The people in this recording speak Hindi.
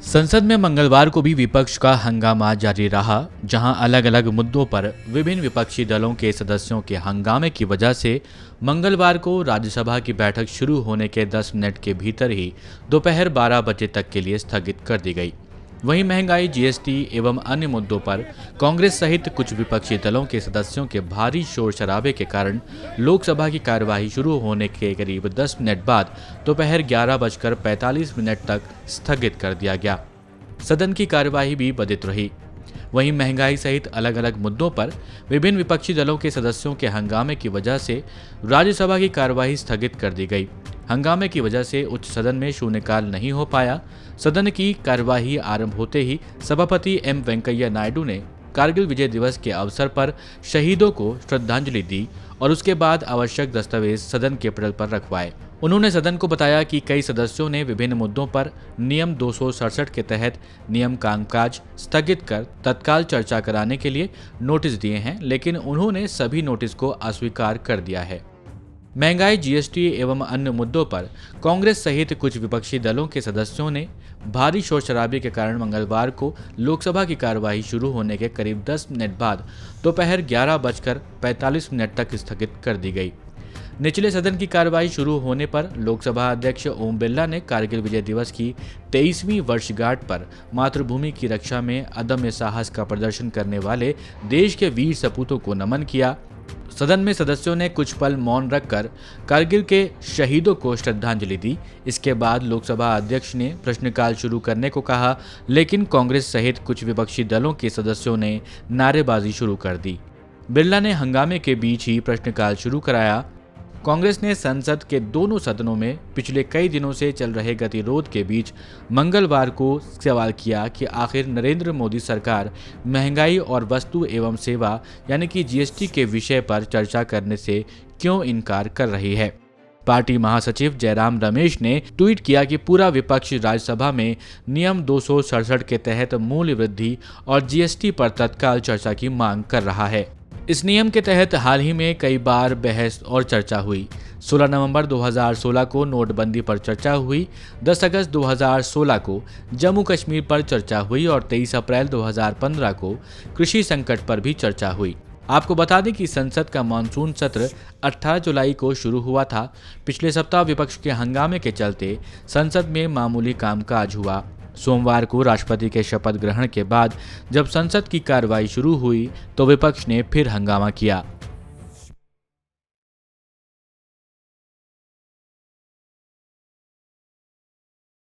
संसद में मंगलवार को भी विपक्ष का हंगामा जारी रहा, जहां अलग अलग मुद्दों पर विभिन्न विपक्षी दलों के सदस्यों के हंगामे की वजह से मंगलवार को राज्यसभा की बैठक शुरू होने के 10 मिनट के भीतर ही दोपहर 12 बजे तक के लिए स्थगित कर दी गई। वहीं महंगाई, जीएसटी एवं अन्य मुद्दों पर कांग्रेस सहित कुछ विपक्षी दलों के सदस्यों के भारी शोर शराबे के कारण लोकसभा की कार्यवाही शुरू होने के करीब 10 मिनट बाद दोपहर 11:45 तक स्थगित कर दिया गया। सदन की कार्यवाही भी बाधित रही। वहीं महंगाई सहित अलग अलग मुद्दों पर विभिन्न विपक्षी दलों के सदस्यों के हंगामे की वजह से राज्यसभा की कार्यवाही स्थगित कर दी गई। हंगामे की वजह से उच्च सदन में शून्यकाल नहीं हो पाया। सदन की कार्यवाही आरंभ होते ही सभापति एम वेंकैया नायडू ने कारगिल विजय दिवस के अवसर पर शहीदों को श्रद्धांजलि दी और उसके बाद आवश्यक दस्तावेज सदन के पटल पर रखवाए। उन्होंने सदन को बताया कि कई सदस्यों ने विभिन्न मुद्दों पर नियम 267 के तहत नियम कामकाज स्थगित कर तत्काल चर्चा कराने के लिए नोटिस दिए हैं, लेकिन उन्होंने सभी नोटिस को अस्वीकार कर दिया है। महंगाई, जीएसटी एवं अन्य मुद्दों पर कांग्रेस सहित कुछ विपक्षी दलों के सदस्यों ने भारी शोर शराबे के कारण मंगलवार को लोकसभा की कार्यवाही शुरू होने के करीब 10 मिनट बाद दोपहर 11:45 तक स्थगित कर दी गई। निचले सदन की कार्यवाही शुरू होने पर लोकसभा अध्यक्ष ओम बिरला ने कारगिल विजय दिवस की 23वीं वर्षगांठ पर मातृभूमि की रक्षा में अदम्य साहस का प्रदर्शन करने वाले देश के वीर सपूतों को नमन किया। सदन में सदस्यों ने कुछ पल मौन रखकर कारगिल के शहीदों को श्रद्धांजलि दी। इसके बाद लोकसभा अध्यक्ष ने प्रश्नकाल शुरू करने को कहा, लेकिन कांग्रेस सहित कुछ विपक्षी दलों के सदस्यों ने नारेबाजी शुरू कर दी। बिरला ने हंगामे के बीच ही प्रश्नकाल शुरू कराया। कांग्रेस ने संसद के दोनों सदनों में पिछले कई दिनों से चल रहे गतिरोध के बीच मंगलवार को सवाल किया कि आखिर नरेंद्र मोदी सरकार महंगाई और वस्तु एवं सेवा यानी कि जीएसटी के विषय पर चर्चा करने से क्यों इनकार कर रही है। पार्टी महासचिव जयराम रमेश ने ट्वीट किया कि पूरा विपक्ष राज्यसभा में नियम 267 के तहत मूल्य वृद्धि और जीएसटी पर तत्काल चर्चा की मांग कर रहा है। इस नियम के तहत हाल ही में कई बार बहस और चर्चा हुई। 16 नवंबर 2016 को नोटबंदी पर चर्चा हुई, 10 अगस्त 2016 को जम्मू कश्मीर पर चर्चा हुई और 23 अप्रैल 2015 को कृषि संकट पर भी चर्चा हुई। आपको बता दें कि संसद का मानसून सत्र 18 जुलाई को शुरू हुआ था। पिछले सप्ताह विपक्ष के हंगामे के चलते संसद में मामूली कामकाज हुआ। सोमवार को राष्ट्रपति के शपथ ग्रहण के बाद जब संसद की कार्रवाई शुरू हुई तो विपक्ष ने फिर हंगामा किया।